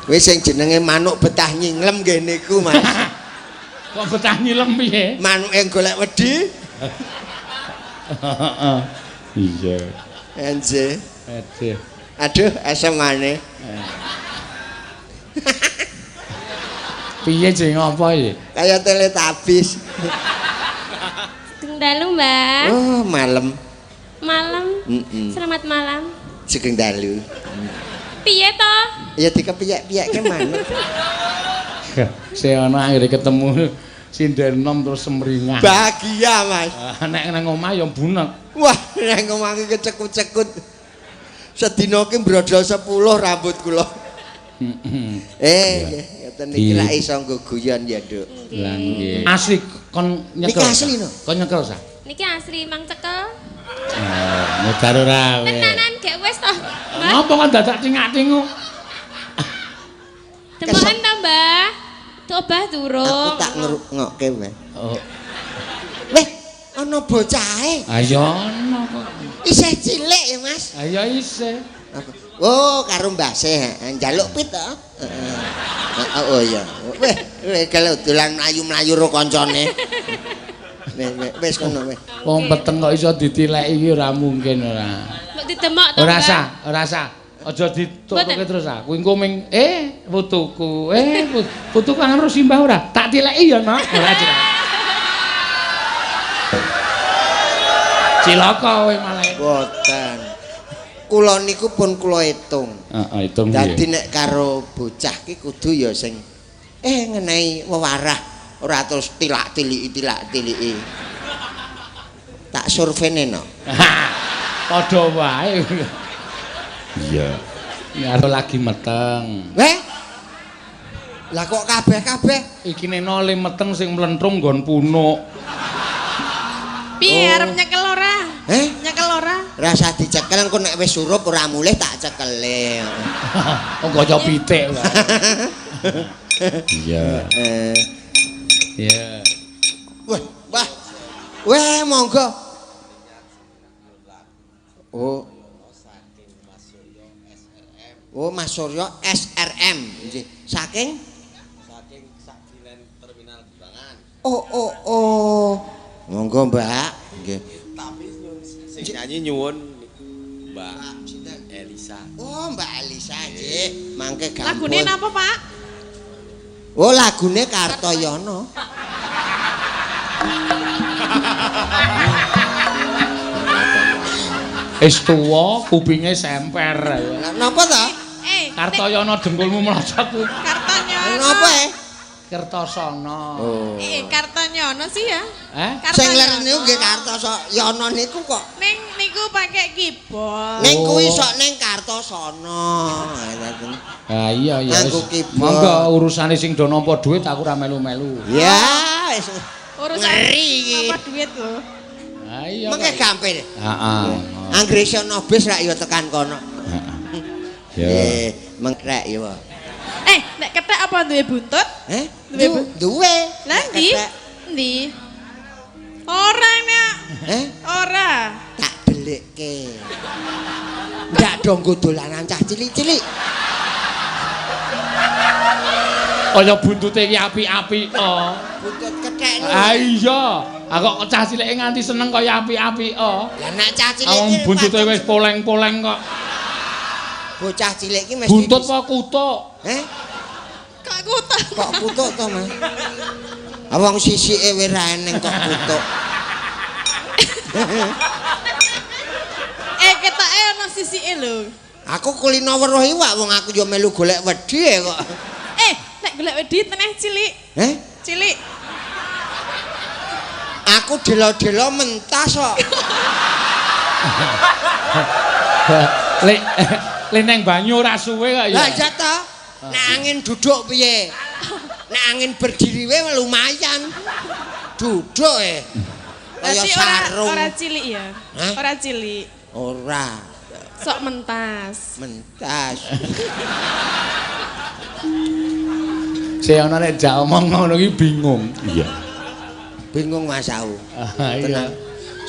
Wis sing jenenge manuk betah nyinglem ngene iku, Mas. Kok betah nyilem piye? Manuk yang golek wedi. Iya. Enje. Aduh. Aduh, asem maneh. Piye jeng apa iki? Kaya teletabis. Sugeng dalu, Mbak. Oh, malam. Malam. Selamat malam. Sugeng dalu. Piye to? Ya dikepiyek-piyeke manuk. Saya ana akhirnya ketemu sinden nom terus semringah. Bahagia, Mas. Nek nang omah ya bunek. Wah, nang omah iki kecekut-cekut. Sedina ki brodol 10 rambut kula. Ngeten iki lak iso nggo guyon ya, Nduk. Lah nggih. Asli kon nyekel. Niki asli no. Kon nyekel sa? Niki asli Mang Cekel. Ngedar ora we. Tenanan gek wis to, Mbak. Apa kan dadak cingak-cingu? Demokan to, Mbak. Coba durung. Aku tak ngerungokke wae. Oh. Weh, ana bocahe. Ayo ono kok. Isih cilik ya, Mas. Ayo isih. Oh, karo mbase, njaluk pit to. Oh iya. Weh, kalau dolan mlayu-mlayu karo kancane. Wis kono weh. Wong peteng kok iso ditileki iki ora mungkin ora. Mbok didemok to, Ora Mbak. ora sah. Aja ditutuke terus ah. Kuwi engko ming putuku. Putuku kan harus simbah ora? Tak tileki ya, Nok. Ora cilaka. Cilaka kowe malah. Boten. Kula niku pun kula hitung. Heeh, hitung piye. Dadi nek karo bocah ki kudu ya sing ngenehi wewarah, ora terus tilak-tiliki. Tak survene no. Padha wae. Iya. Ya lagi meteng. Weh. Lah kok kabeh-kabeh Iki nene meteng sing mlentrung nggon punuk. Piye arep nyekel ora? Nyekel ora? Rasa dicekel engko nek wis surup ora mulih tak cekele. Oh kaca pitik lah. Iya. Iya. Wah. Weh, monggo. Oh, Mas Suryo SRM. Nggih. Saking Sakdilen Terminal Gedangan. Oh. Monggo, Mbak. Nggih. Tapi sing nyanyi nyuwun Mbak Elisa. Oh, Mbak Elisa nggih. Mangke gampun. Lagune napa, Pak? Oh, lagune Kartoyono. Wis tuwa kupinge semper. Napa ta? Kartoyono dengkulmu melocot. Kartonyono. Napa Kertosono. Oh. Kartonyono sih ya. Sing leren niku nggih Kartosono niku kok. Ning niku pakai keyboard. Ning kuwi sok ning Kartosono. Ha iya ya. Nganggo keyboard. Monggo urusane sing do nampa dhuwit aku ora melu-melu. Ya, wis Urusan ngeri iki. apa duit lho. Ha iya. Mengke gampil. Heeh. Anggere iso ono bis rak ya tekan kono. Ya. Mengkrek ya. Nek kethek apa duwe buntut? Duwe. Lah ndi? Ndi? Ora nek. Ora. Tak delikke. Ndak donggo dolanan cah cilik-cilik. Kaya buntute iki apik-apik to. Buntut kethek lho. Ah iya. Ah kok cah cilike nganti seneng kaya apik-apik to. Lah nek cah cilik Wong buntute wis poleng-poleng kok. Bocah cilik iki mesti buntut apa kutuk? Kok kutuk? Kok kutuk to, Mas? Wong sisike wis ra eneng kok kutuk. Ketake ana sisike lho. Aku kulino weruh iwak wong aku yo melu golek wedi kok. Nek golek wedi teneh cilik. Cilik. Aku delo-delo mentas kok. Lek neng banyu ora suwe kok ya. Lah iya to. Nek angin duduk piye? Nek angin berdiri wae lumayan. Duduk kaya sarung. Ora cilik ya. Ora cilik. Ora. Sok mentas. Mentas. Saya ana nek jak omong ngono iki bingung. Iya. Bingung Mas Au. Iya.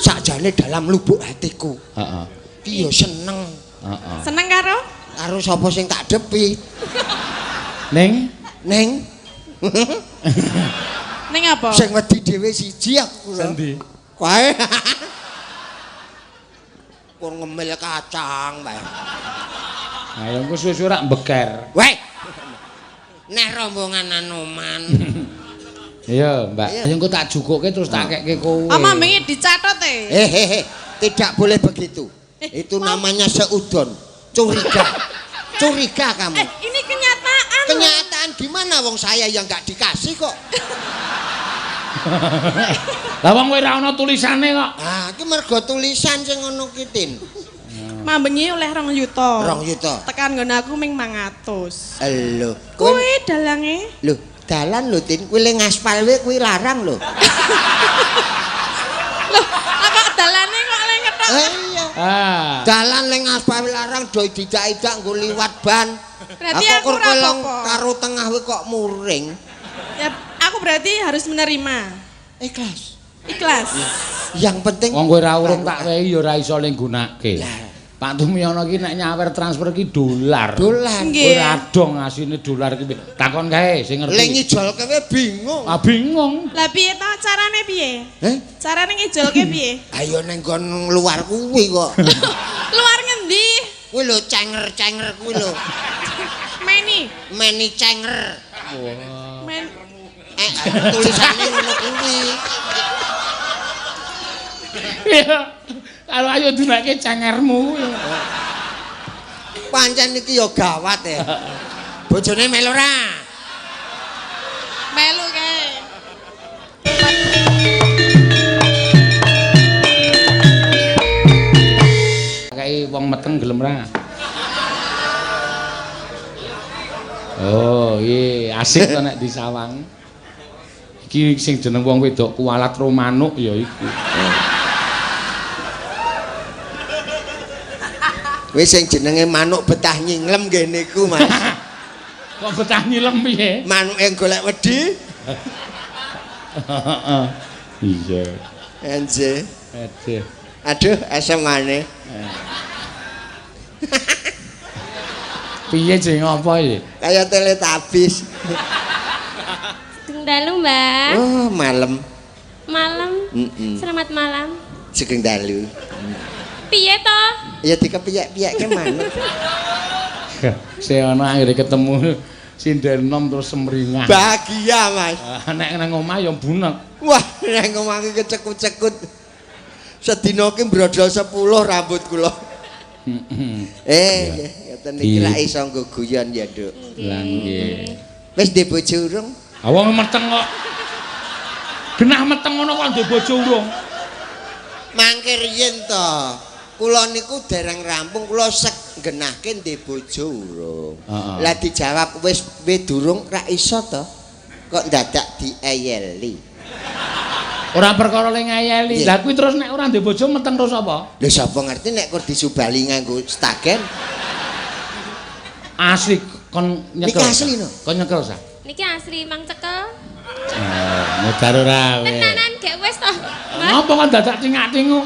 Sakjane dalam lubuk hatiku. Heeh. Ki yo seneng. Heeh. Seneng karo? Karo sapa sing tak depi. Ning Ning apa? Sing wedi dhewe siji aku lho. Sendi? Kae. Kur ngemil kacang bae. Ayo engko suwe-suwe rak mbeker. Weh. Nek rombongan Anoman. Iya, Mbak. Ayo engko tak jukuke terus tak kekke kowe. Ama wingi dicatet e. Tidak boleh begitu. Itu namanya seudon. Curiga. Curiga kamu. Ini kenyataan. Kenyataan gimana wong saya yang enggak dikasih kok. Lah wong kowe ora ana tulisane kok. Ah, iki mergo tulisan sing ngono ki Tin. Mambengi oleh 2 yuta. 2 yuta. Tekan nggon aku ming 500. Lho, Kuwi dalange. Lho, dalan lho Tin, kuwi le ngaspal wae kuwi larang lho. Loh, apa dalane kok le ngetok? Iya. Dalan le ngaspal larang do dijak-ijak nggo liwat ban. Berarti aku ora apa-apa. Karo tengah wae kok muring. Ya, aku berarti harus menerima. Ikhlas. Ikhlas. Yang penting Wong kowe ora urung tak wehi ya ora iso le nggunakake. Pak Tumiono ki nek nyawer transfer ki dolar. Dolar. Ora dong asine dolar ki. Takon kae sing ngerti. Le ngijolke wae bingung. Ah bingung. Lah piye ta carane piye? Carane ngijolke piye? Ayo ning nggon luar kuwi kok. Luar ngendi? Kuwi lho cenger-cenger kuwi lho. Meni cenger. Men Tulisannya ngono kuwi. Iya. Kalau ayo dunake cengermu. Pancen iki ya gawat ya. Bojone melu ora? melu kae. Kayak wong meteng gelem ra. Oh, iya asik to nek di Sawang. Iki sing jeneng wong wedok kualat Romanuk ya iku. Wis sing jenenge manuk betah nyinglem kene iku, Mas. Kok betah nyilem piye? Manuke golek wedi. Heeh. Iya. Enje. Aduh. Aduh, esemane. Piye jeng apa iki? Kaya teletabis. Sugeng dalu, Mbak. Oh, malam. Malam. Selamat malam. Sugeng dalu. Piye to? Ya dikepiyek-piyeke manuk. Sing ana akhire ketemu sindenom terus semringah. Bahagia, Mas. Nek nang omah ya bunek. Wah, nang omah iki kecekut-cekut. Sedina ki brodol 10 rambut kula. Ngoten iki lak iso nggo guyon ya, Nduk. Lah nggih. Wis ndek bojo urung? Ah wong meteng kok. Genah meteng ngono kok ndek bojo urung. Mangke riyen to. Kula niku dereng rampung kula sek genahke ndek bojo urung. Lah dijawab wis durung ra iso to. Kok dadak dieyeli. Ora perkara le ngayeli. Lah kuwi terus nek ora ndek bojo meteng terus apa? Lha sapa ngerti nek kur disubali nganggo stagen? Asli kon nyekel. Iki asli no. Kon nyekel sa. Niki asli Mang Cekel. Ngedar ora we. Tenanan gek wis to. Napa kon dadak cingak-cingu?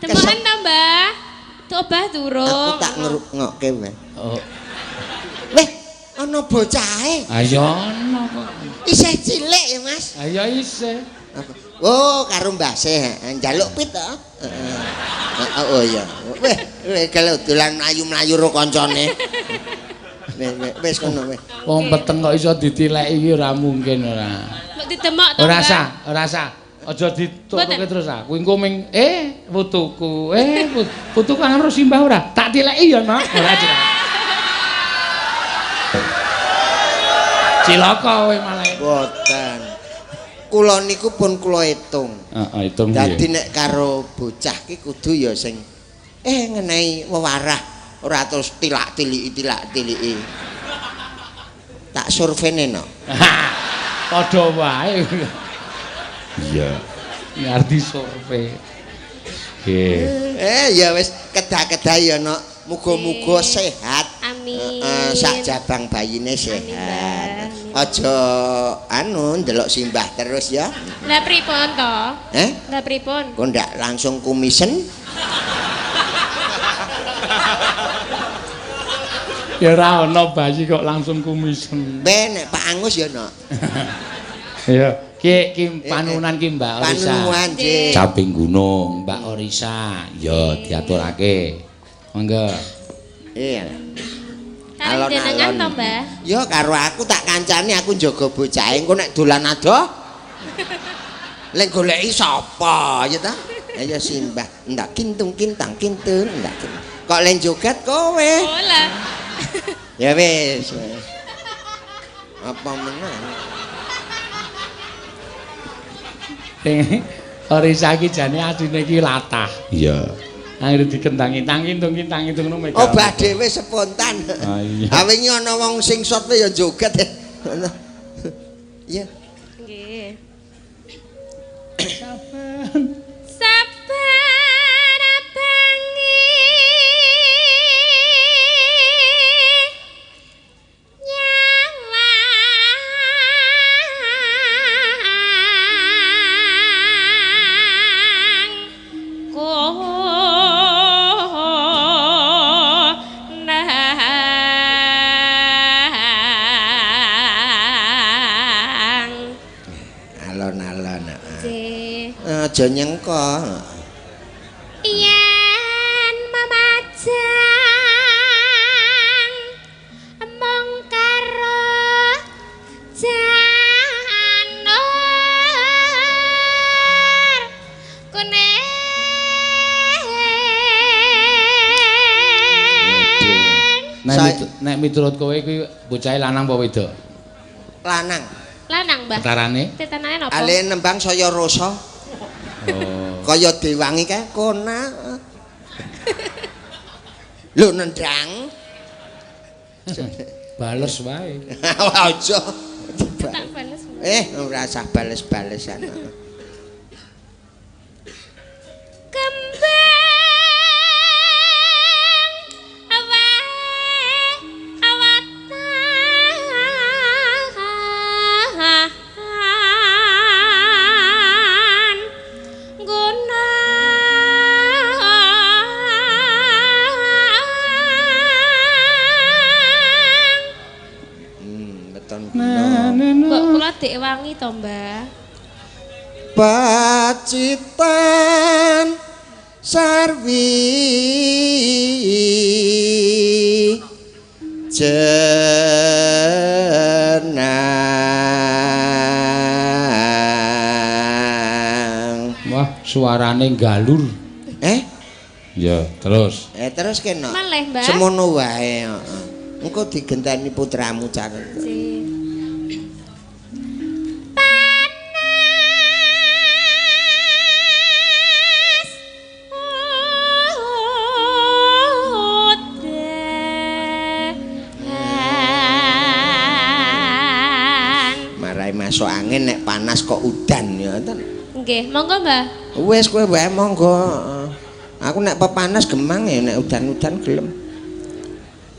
Demoken to, Mbah. Obah durung. Aku tak ngerungokke wae. Oh. Weh, ana bocahe. Ayo ana kok. Isih cilik ya, Mas. Ayo isih. Oh, karo Mbah Seh, njaluk pit to. Oh iya. Weh, kalau dolan mlayu-mlayu karo kancane. Wis ngono weh. Wong peteng kok iso ditileki iki ora mungkin ora. Mbok didemok to, Ora Mbah. sah, ora sah. Aja ditutuke terus ah. Kuwi engko ming putuku. Putuku kangen karo simbah ora? Tak tileki ya, Nok. Ora cilaka. Cilaka kowe malah. Boten. Kula niku pun kula hitung. Heeh, hitung piye. Dadi nek karo bocah ki kudu ya sing ngenehi wewarah, ora terus tilak-tiliki. Tak survene no. Padha wae. Iya. Ngerti survei. Nggih. Ya wis kedah-kedah ya no. Muga-muga sehat. Amin. Sak jabang bayine sehat. Aja ndelok simbah terus ya. Lah pripun to? Lah pripun? Kok ndak langsung kumisen? Ya ora ana bayi kok langsung kumisen. Nek Pak Angus ya ono. Ya, ki panunan ki Mbak Orisa. Panunan, Nggih. Caping gunung Mbak Orisa. Ya diaturake. Monggo. Iya. Kali jenengan to, Mbah? Ya karo aku tak kancani aku njaga bocah engko nek dolan adoh. Lek goleki sapa ya ta? Ya Simbah, ndak kintung kintang kintun ndak. Kok len joget kowe? Oh lah. Ya wis. Apa meneh? Orisa iki jane asline iki latah. Iya. Akhire dikentangi tangkintung ngono megang. Oh, bah dhewe spontan. Ah iya. Ha wingi ana wong sing shot ya joget. Iya. Nggih. Saben Sabar bengi aja nyengko. Yen mamajang mong karo janur kuning. Nek miturut kowe kuwi bocahe lanang apa wedok? Lanang. Lanang, Mbah. Tetarane? Tetanane napa? Ale nembang saya rasa. Oh. Kaya dewangi kae kona. Lho nendang. Bales wae. Aja. Tak bales. Ora usah bales-balesan. Dek wangi to, Mbah. Pacitan sarwi jenang. Wah, suarane galur. Ya, terus. Terus kena. Malih, Mbah. Semono wae. Engko digenteni putramu caket. Masuk angin nek panas kok udan ya ten. Nggih, monggo Mbah. Wis kowe wae monggo. Aku nek pepanas gemang ya nek udan-udan gelem.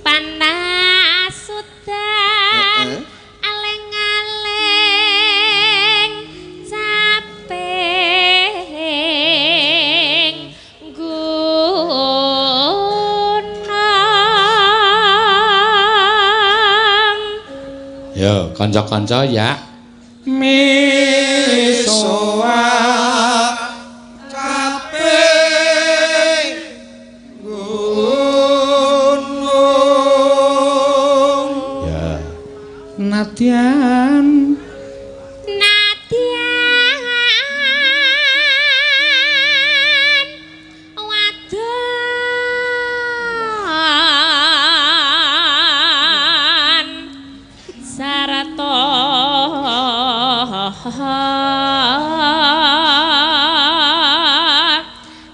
Panas udan aleng-aleng caping gunung. Ya, kanca-kanca ya. Misoa caping gunung. Ya. Nadyan wadon sarata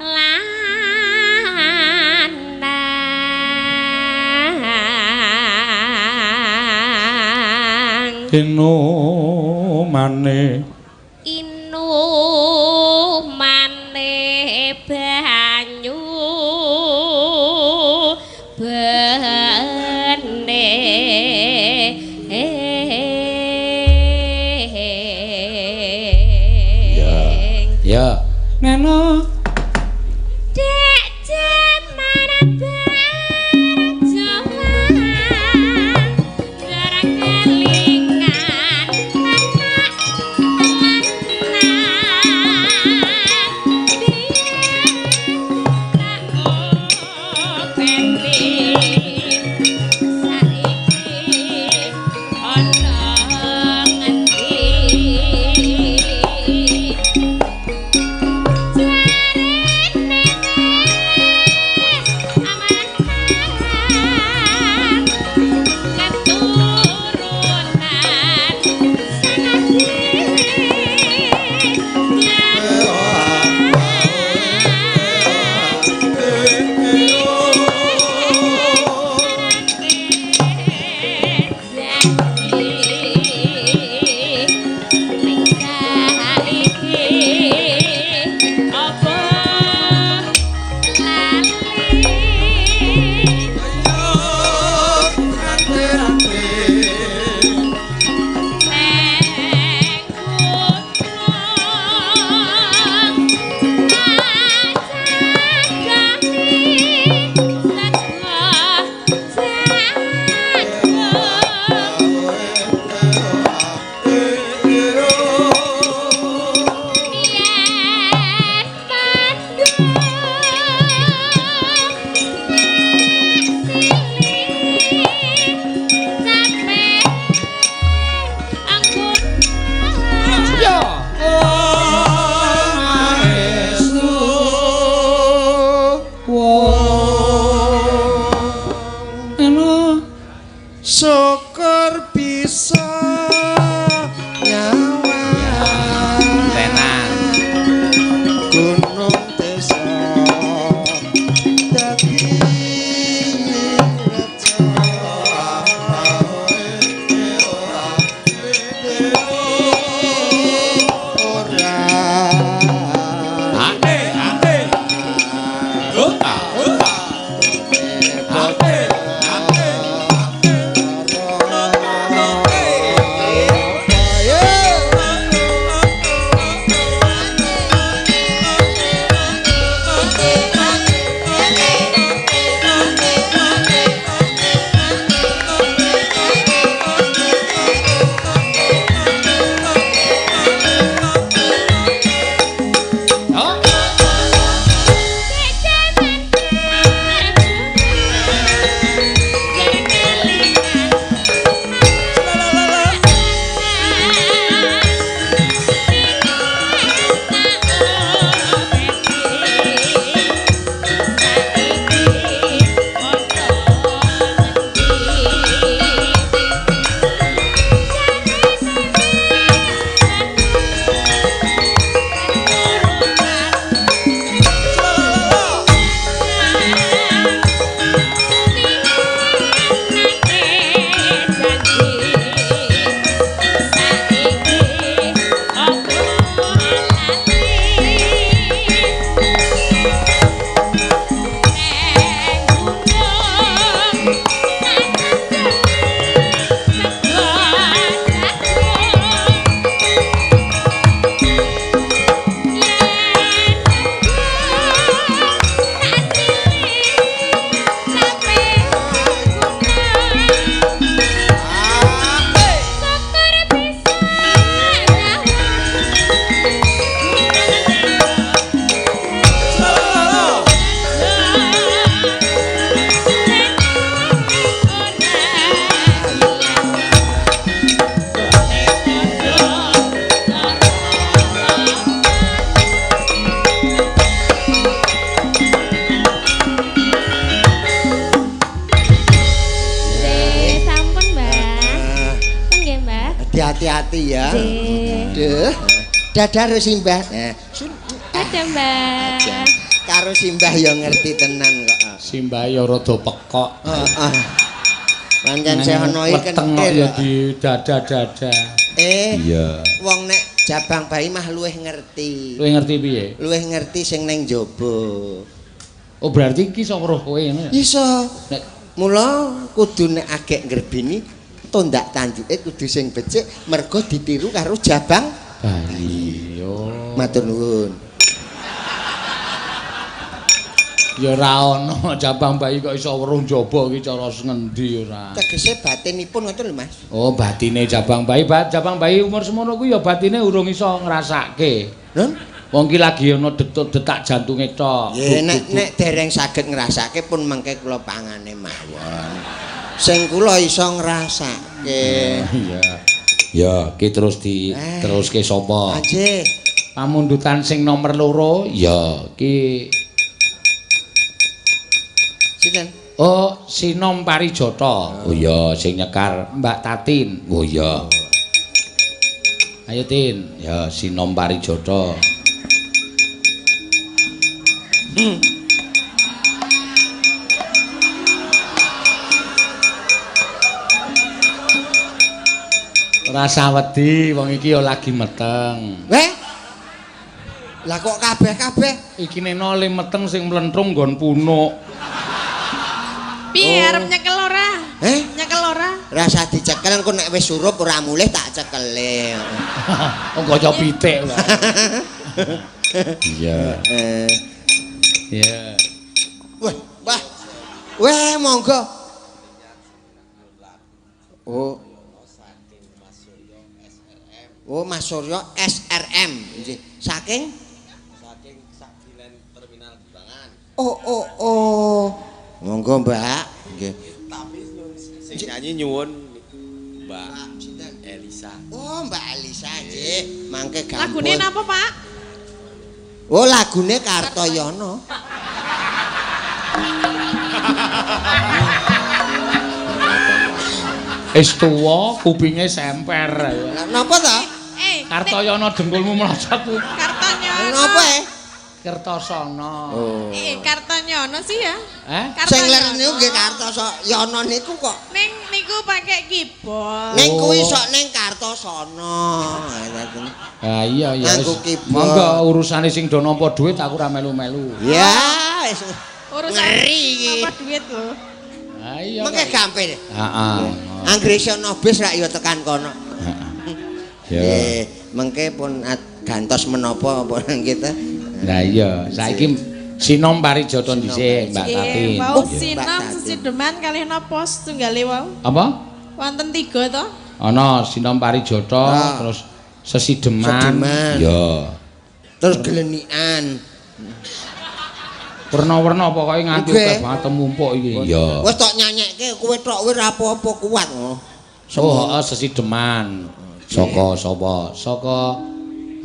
lanang inu mane banyu bene ya neno dek jaman bareng jaman ngono. Syukur bisa nyawa tenan gunung desa daging reca ora hati-hati ya. Duh. Dadah karo Simbah. Dadah, Mbak. Karo Simbah ya ngerti tenan kok. Simbah ya rada pekok. Heeh. Pancen sehono iki kentir ya di dada-dada. Iya. Wong nek jabang bayi mah luwih ngerti. Luwih ngerti piye? Luwih ngerti sing ning jaba. Oh berarti iki iso weruh kowe ngono ya? Iso. Nek mula kudu nek agek ngrebini tondak tanjuke kudu sing becik mergo ditiru karo jabang bayi. Yo. Matur nuwun. Ya ora ana jabang bayi kok iso weruh njaba iki cara ngendi ora. Tegese batinipun ngoten lho Mas. Oh, batine jabang bayi, jabang bayi umur semono kuwi ya batine urung iso ngrasake. Lho? Wong ki lagi ana detak jantunge tok. Ya nek dereng saged ngrasake pun mengke kula pangane mawon. Sing kula iso ngrasake. Iya. Ya, ki terus teruske sapa? Nggih. Pamundutan sing nomor 2 ya ki Sinten? Oh, Sinom Parijata. Oh iya, sing nyekar Mbak Tatin. Oh iya. Ayo Tin, ya Sinom Parijata. Rasa wedi wong iki ya lagi meteng. Lah kok kabeh-kabeh iki neno le meteng sing mlentrung nggon punuk. Piye arep nyekel ora? Nyekel ora? Rasa dicekel engko nek wis surup ora mulih tak cekele. Oh kaca pitik. Iya. Iya. Wah. Wah, monggo. Oh, Mas Suryo SRM. Nggih. Saking Sakdilen Terminal Gebangan. Oh. Monggo, Mbak. Nggih. Tapi sing nyanyi nyuwun Mbak Elisa. Oh, Mbak Elisa nggih. Mangke gampun. Lagune napa, Pak? Oh, lagune Kartoyono. Wis tuwa, kupinge semper. Napa ta? Kartoyono dengkulmu melocot kuwi. Kartonyono. Napa Kertosono. Oh. Kartonyono sih ya. Sing ler niku nggih Kartosono niku kok. Ning niku pakai keyboard. Ning kuwi sok ning Kartosono. Ha iya ya. Nganggo keyboard. Monggo urusane sing do nampa dhuwit aku ora melu-melu. Ya, wis Urusan ngeri iki. apa duit lho. Ha iya. Mengke gampil. Heeh. Anggere iso bis rak ya tekan kono. Ya. Mengke pun gantos menapa apa kita. Lah iya, saiki Sinom Parijoto dhisik, Mbak Tati. Mau Sinom Sesideman kalih napa setunggale wau? Apa? Wonten 3 to? Ana Sinom Parijoto, terus Sesideman. Ya. Terus gelenikan. Warna-warna pokoke nganti akeh banget mumpuk iki. Ya. Wis tok nyanyekke kowe tok wis apa-apa kuat ngono. Oh, Sesideman. Saka sapa? Saka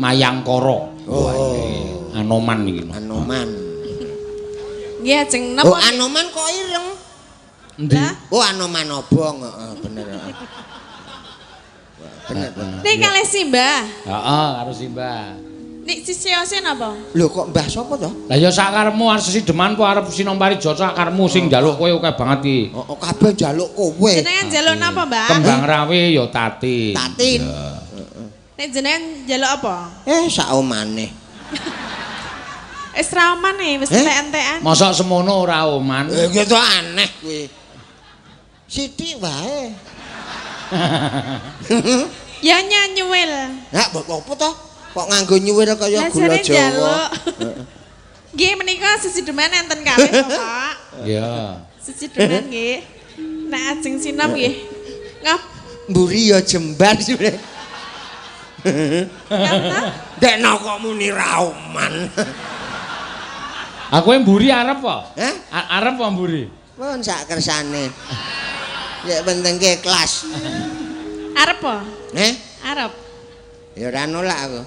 Mayangkara. Oh. Anoman iki. Anoman. Nggih ajeng napa? Oh, Anoman kok ireng. Endi? Oh, Anoman obong, heeh, bener. Bener. Ning kalih Simbah. Heeh, karo Simbah. Nek sisiose napa? Lho kok Mbah sapa to? Lah ya sakarepmu arep Sesideman apa arep Sinom Parijoto sakarepmu sing njaluk kowe akeh banget iki. Oh, kabeh njaluk kowe. Jenengan njaluk napa, Mbak? Kembang rawe ya Tati. Tatin. Nek jenengan njaluk apa? Sak omane. Wis ra omane, wis entek-entekan. Mosok semono ora oman. Gitu aneh kuwi. Sithik wae. Ya nyanyuwil. Lah apa to? Kok nganggo nyuwir kaya gula Jawa. Nggih menika Sesideman enten kalih to, Pak. Iya. Sesideman nggih. Nek ajeng Sinom nggih. Ngap Mburi ya jembar sule. Dekno kok muni rauman. Aku mburi arep apa? Hah? Arep apa mburi? Pun sak kersane. Ya penting ke kelas. arep apa? Arep. Ya ora nolak aku.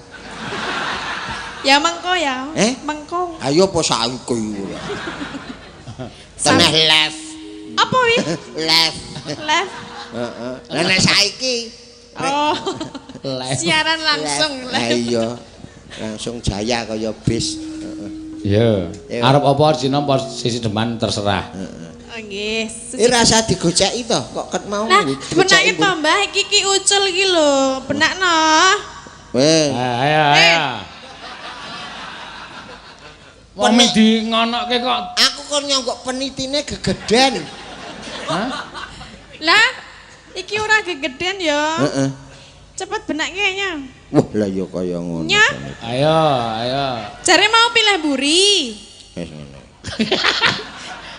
Ya mengko ya. Mengko. Ayo apa saiki iku. Teneh left. Apa wi? Left. Left. Heeh. Lah nek saiki Oh. Siaran langsung. Lah iya. Langsung jaya kaya bis. Iya. Arep apa Sinom Sesideman terserah. Oh nggih. Rasa digoceki to, kok ket mau digoceki. Nah, benake to, Mbah, iki ucul iki lho. Benakno. Weh. Ayo. Wong di ngonoke kok. Aku kon nyonggok penitine gegeden. Hah? Lah, iki ora gegeden ya. Heeh. Cepet benake nya. Wah, lah ya kaya ngono. Ayo. Jare mau pilih mburi. Wis ngono.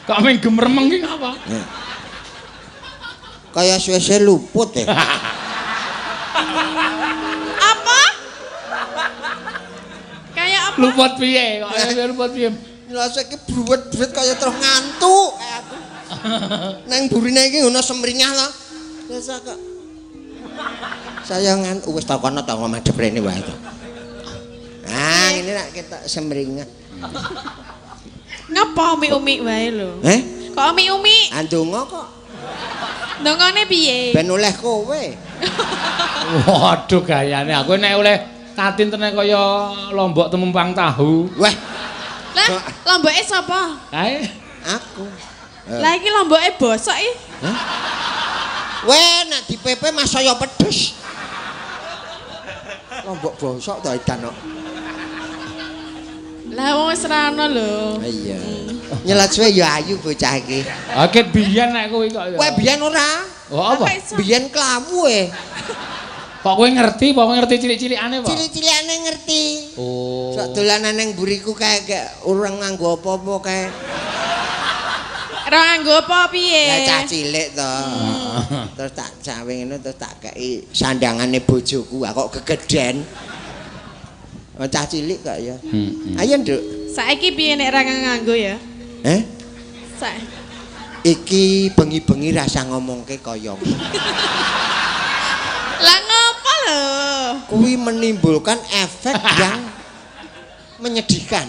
Kok ming gemermeng iki apa? Kaya suwe-suwe luput ya. Apa? Kayak apa? Luput piye? Kok luput piye? Ngrasake bruwet-bruwet kaya terus ngantuk kayak aku. Nang burine iki ngono semringah to. Biasa kok. Saya ngantuk wis takono to madhep rene wae to. Ah, ini nak kita semringah. Ngapa umi-umi wae lho? Kok umi-umi? Andonga kok. Ndongane piye? Ben oleh kowe. Waduh gayane aku nek oleh Tatin tenan kaya lombok temumpang tahu. Wah. Lah, lomboke sapa? Kae aku. Lah iki lomboke bosok iki. Weh, nek dipepe mas saya pedes. Lombok bosok to edan kok. Lah wong wis ra ono lho. Iya. Nyelat suwe ya ayu bocah iki. Akeh biyen nek kowe kok ya. Kowe biyen ora? Oh apa? Biyen kelamu Kok kowe ngerti, kok kowe ngerti cilik-cilikane apa? Cilik-cilikane ngerti. Oh. Sok dolanan ning buriku kae urang nganggo apa-apa kae. Ora nganggo apa piye? Lah cah cilik to. Terus tak cawe ngene terus tak kei sandangane bojoku. Kok gegeden. Cah cilik kok ya. Ayo, Nduk. Saiki piye nek ra nganggo ya? Iki bengi-bengi rasa ngomongke kaya Lah ngapa lho? kuwi menimbulkan efek yang menyedihkan.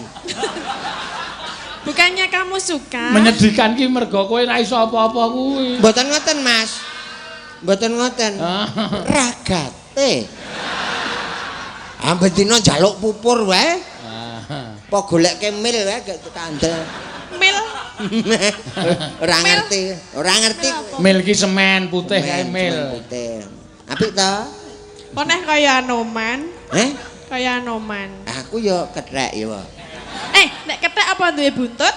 Bukannya kamu suka? Menyedihkan ki mergo kowe ra iso apa-apa kuwi. Mboten ngoten, Mas. Mboten ngoten. Ragate. Ambek dina njaluk pupur wae. Apa goleke mil wae gak kandel. Mil. Ora ngerti. Mil ki semen putih kae mil. Putih. Apik ta? Kok neh kaya Anoman? Kaya Anoman. Aku ya kethek ya. Nek kethek apa duwe buntut?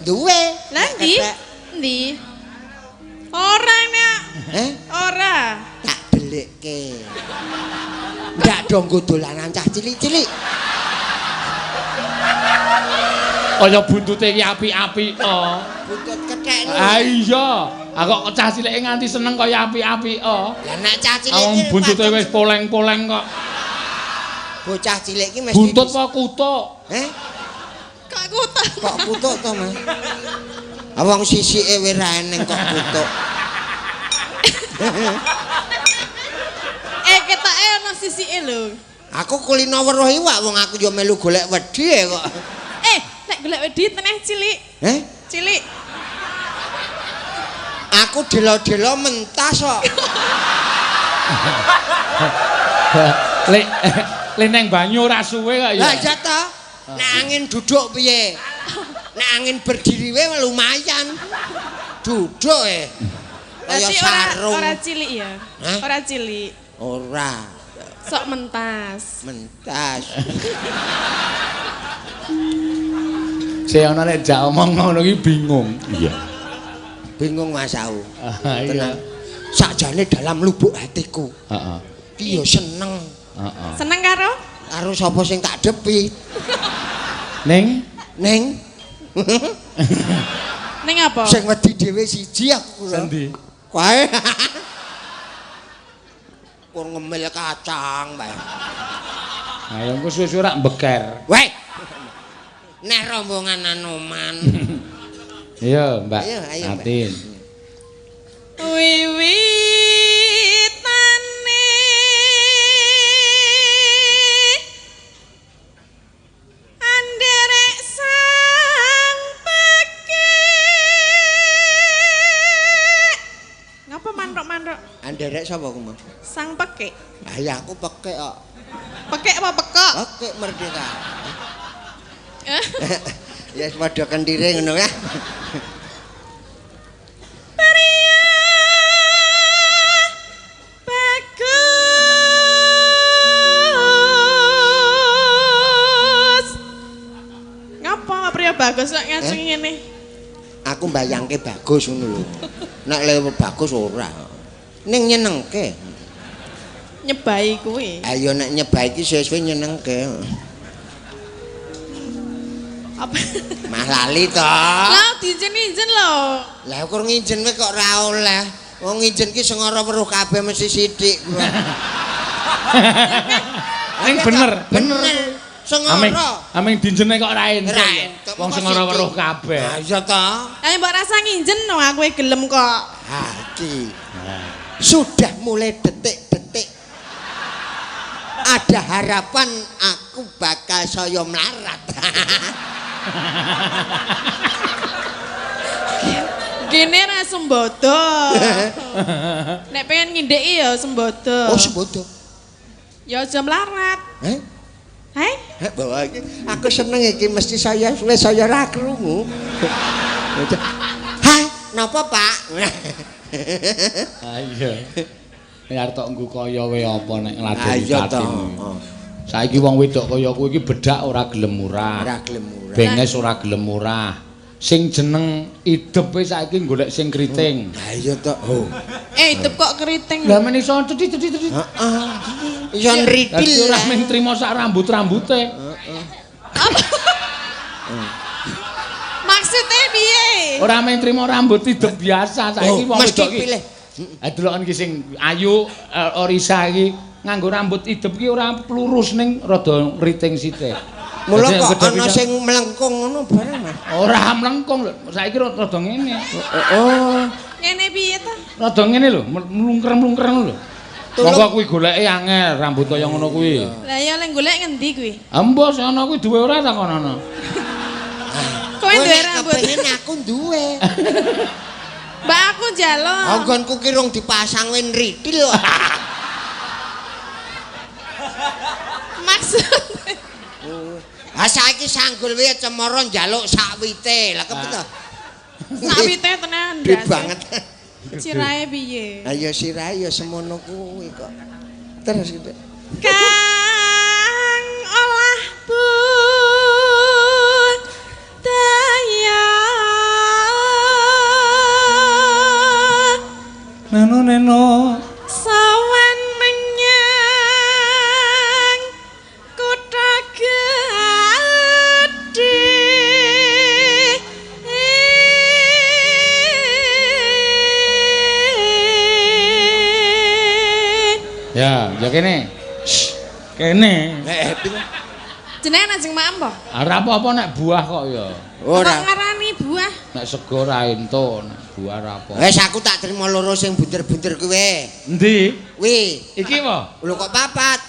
Duwe. Lah ndi? Ndi? Ora nek. Ora. Tak delikke. Ndak dong nggo dolanan cah cilik-cilik. Kaya buntute iki apik-apik to. Buntut kethek. Ah iya. Kok cah cilike nganti seneng kaya apik-apik to. Lah nek cah cilik Wong buntute wis poleng-poleng kok. Bocah cilik iki mesti buntut apa kutuk? Kok kutuk? Kok kutuk to, Mas? Wong sisike wis ra eneng kok kutuk. Ketake ana sisike lho. Aku kulino weruh iwak wong aku yo melu golek wedi kok. Nek golek wedi teneh cilik. Cilik. Aku delo-delo mentas kok. Lek neng banyu ora suwe kok ya. Lah iya to. Nek angin duduk piye? Nek angin berdiri wae lumayan. Duduk kaya sarung. Ora cilik ya. Ora cilik. Ora. Sok mentas. Mentas. Sing ana nek jak omong ngono iki bingung. Iya. Bingung Mas Au. Iya. Sakjane dalam lubuk hatiku. Heeh. Iki yo seneng. Heeh. Seneng karo? Karo sapa sing tak depi. Ning Ning apa? Sing wedi dhewe siji aku. Sendi? Kae. Kur ngemil kacang bae. Ayo engko suwe-suwe rak mbeker. Weh. Nek rombongan Anoman. Iya, Mbak. Ayo, Atin. Wiwitane anderek sang pekek. Ngapa mantuk-mantuk? Anderek sapa ku, Mas? Sang pekek. Ah ya aku pekek kok. Pekek apa pekok? Pekek merdeka. Ya padha kendire ngono ya. Pria bagus. Ngapa pria bagus kok ngacung ngene? Aku mbayangke bagus ngono lho. Nek lewe bagus ora. Ning nyenengke. Nyebai kuwi. Ayo nek nyebai iki suwe-suwe nyenengke. Apa? Mah lali to. Lah diijen-ijen lho. Lah ukur nginjen kowe kok ora oleh. Wong nginjen ki sengara weruh kabeh mesti sithik. Ning bener. Sengara. Aming dinjene kok ora entuk. Wong sengara weruh kabeh. Ah iya to. Ayo mbok rasa nginjen no aku gelem kok. Ha iki. Sudah mulai detik-detik ada harapan aku bakal saya melarat. Gini ra sembodo. Nek pengen ngindeki ya sembodo. Oh sembodo. Ya aja melarat. Bawa iki aku seneng iki mesti saya ra krungu. Hai, napa Pak? Ayo. Nek arep tok nggo kaya wae apa nek ngladeni tatin. Saiki wong wedok kaya kowe iki bedhak ora gelem murah. Ora gelem murah. Benges ora gelem murah. Sing jeneng idepe saiki golek sing kriting. Ha iya to. Hidup kok keriting. Lah men iso cedhit. Heeh. Iso nridil. Ora mung trimo sak rambut-rambute. Maksudnya piye? Ora mung trimo rambut hidup biasa saiki wong wedok iki. pilih. Deloken iki sing ayu Orisa iki nganggo rambut hidup iki ora plurus ning rada ngriting sithik. Mula kok ana sing mlengkung ngono bareng Mas. Ora mlengkung lho, saiki rada ngene. Oh. Ngene piye ta? Rada ngene lho, mlungker-mlungker lho. Monggo kuwi goleke angel rambut kaya ngono kuwi. Lah ya lek golek ngendi kuwi? Embos ana kuwi duwe ora ta kono. Kowe duwe rambut. Kepengin aku duwe. Mbak aku njaluk. Anggonku ki rung dipasang wen ritil kok. Maksud Ha saiki sanggul wae cemara njaluk sakwite. Lah kepiye? sawite tenan Gede banget. Cirahe piye? Ha ya sirahe ya semono kuwi kok. Terus gitu. Kang olah budaya Neno sawan menyang kutha gedhe ya kene. Kene. jenengan Ajeng Mak apa? Ora apa-apa nek buah kok ya. Kok ngarani buah? Nek sego ra ento, nek buah ra apa. Wes aku tak terima loro sing bunder-bunder kuwi. Endi? Wi. Iki apa? Lho kok papat?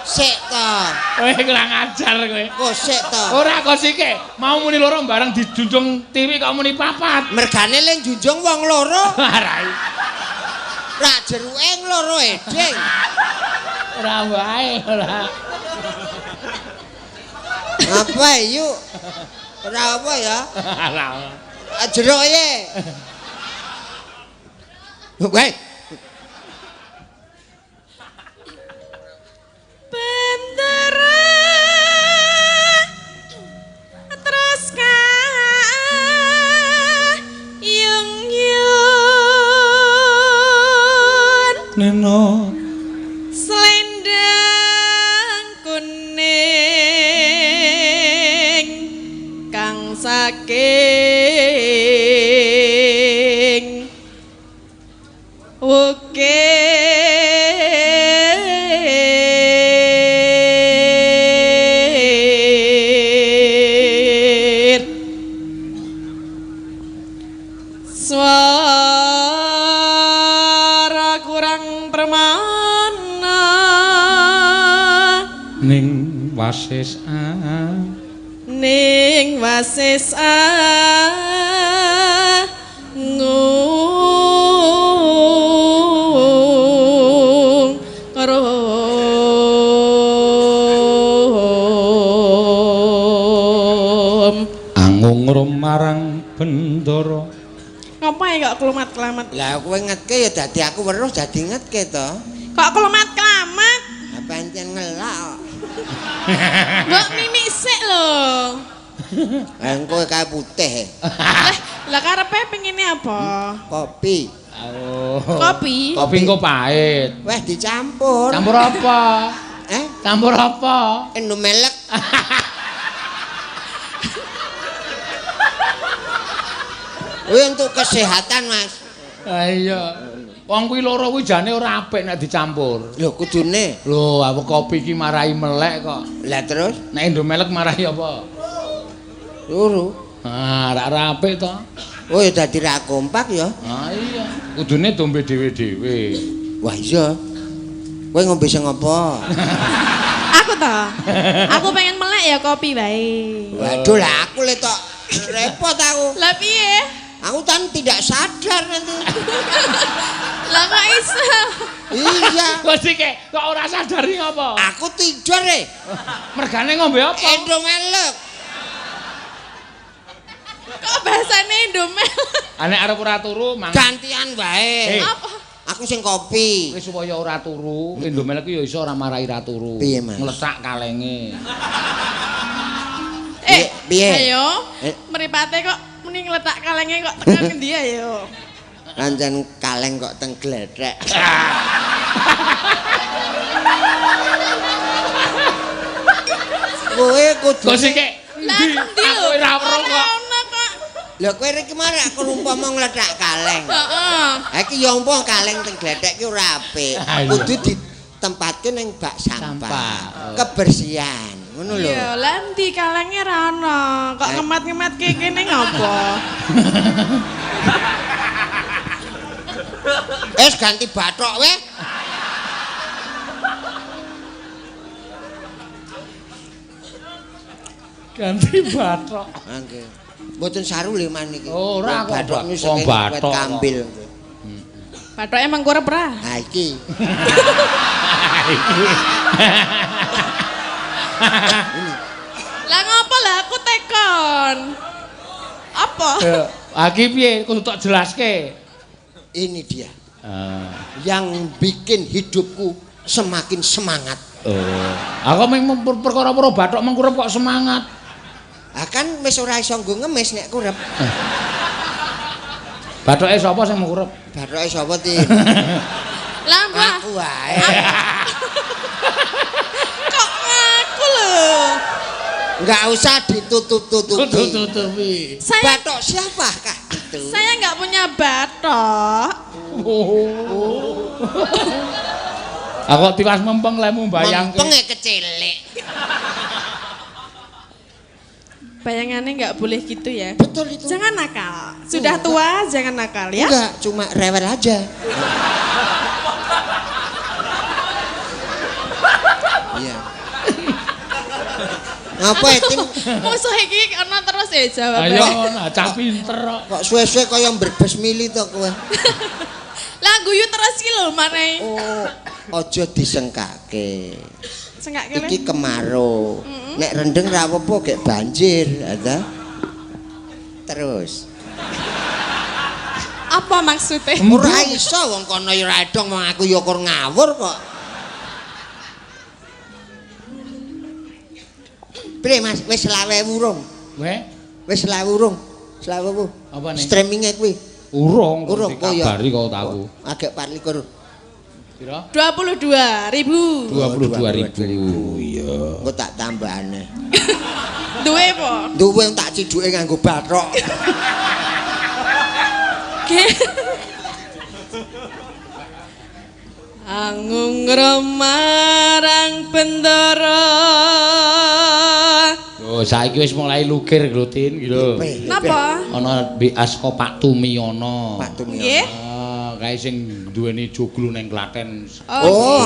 Sik to. Kowe kurang ajar kowe. Kok sik to. Ora kok sike, mau muni loro bareng dijunjung tiwi kok muni papat. Mergane ling junjung wong loro. Ora. Ra jeruke loro edeng. Ora wae, ora. Apa yuk? Ora apa ya? Ora. Jeruke. Weh. Bendera terus yung-yung Neno selendang kuning kang saking ukir suara kurang permana ning wasis ngung rum angung rum marang bendara. ngapain kok kelumat-kelamat Lah kowe ngetke ya dadi aku weruh dadi ngetke to. kok kelumat-kelamat Apa encen ngelak. mbok mimik sik lho Engko kae putih. lah karepe pengine apa Kopi. Oh. kopi Kopi engko pahit. Weh dicampur. Campur apa? Campur apa? Indomelek. Kuwi untuk kesehatan, Mas. Iya. Wong kuwi loro kuwi jane ora apik nek dicampur. Lho kudune. Lho, apa kopi iki marahi melek kok. Lah terus Nek Indomelek marahi apa? luru. Ah, ora apik to. Oh ya dadi ra kompak ya. Ah iya. Kudune dombe dhewe-dhewe. Wah iya. Kowe ngombe sing apa? aku toh aku pengen melek ya kopi bae Waduh lah aku le tok repot aku. lah piye Aku kan tidak sadar nanti. lah kok iso Iya. Kok sike kok ora sadari apa? Aku tidur Mergane ngombe apa? Indomelek. kok bahasane Indomel Anek arep ora turu mang. Gantian wae. apa Aku sing kopi. Wis supaya ora turu, Indomelek ku ya iso ora marahi ra turu. Piye, Mas? Nglesak kalenge. Piye? ayo mripate kok muni ngletak kalenge kok tekan ngendi ayo Pancen kaleng kok teng gledhek. Kowe kudu Kok sike lah endi? endi Aku lho ora weruh kok. ono kok Lha kowe iki marak aku umpama ngledhak kaleng. heeh Ha iki ya umpama kaleng teng gledhek ki ora apik. Ah, iya. Kudu ditempatke ning bak sampah. Sampah. Kebersihan. Ngono lho. iya lah endi kalenge ra ono kok ngemat-ngemat kene ngopo Wis ganti bathok weh. Ganti bathok. Nggih. Mboten saru lho man iki. Ora kok bathok niku saking bathok. wet kambil. Bathoke emang kurep ra? Ha iki. Lah ngopo lah aku tekon? Apa? Aki piye kudu tak jelaske. Ini dia. Yang bikin hidupku semakin semangat. Aku mung perkara bathok mengkurep kok semangat. Ah kan wis ora iso nggo ngemis nek kurep. Bathoke sapa sing mengkurep? Bathoke sapa, Tin? Lah mbah. Aku wae. Kok ngaku lho. Enggak usah ditutup-tutupi. Tutup-tutupi. Bathok siapakah itu? Saya nggak punya bathok. Aku tiwas mempeng lemu bayang. Mempenge kecilik. Bayangannya nggak boleh gitu ya. Betul itu. Jangan nakal. Sudah tua jangan nakal ya. Enggak, cuma rewel aja. Iya. Ngapa Tim? Musuh iki ana terus ya jawab. Ayo, cah pinter kok. Kok suwe-suwe kaya mbrebes mili to kowe. Lah guyu terus ki lho maneh. Oh, aja disengkake. Sengak kene. Iki kemarau. Nek rendeng ra apa-apa gek banjir, ada. Terus. Apa maksudnya? Ora iso wong kono ya ora edong wong aku ya kur ngawur kok. Bre Mas, wis 20.000 urung. Weh, Wis 20.000 urung. 20.000. apa nih? Streamingnya kuwi. Urung Dikabari kok tahu. Agak 24. Pira? 22.000. 22.000. Iya. Engko tak tambahane. Duwe apa? Duwe tak ciduke nganggo bathok. Angung remarang bendara. Oh, saiki wis mulai lukir Glutin gitu. Napa? Ana Asko Pak Tumiono. Pak Tumiono. Nggih. Kae sing duweni joglo ning Klaten. Oh,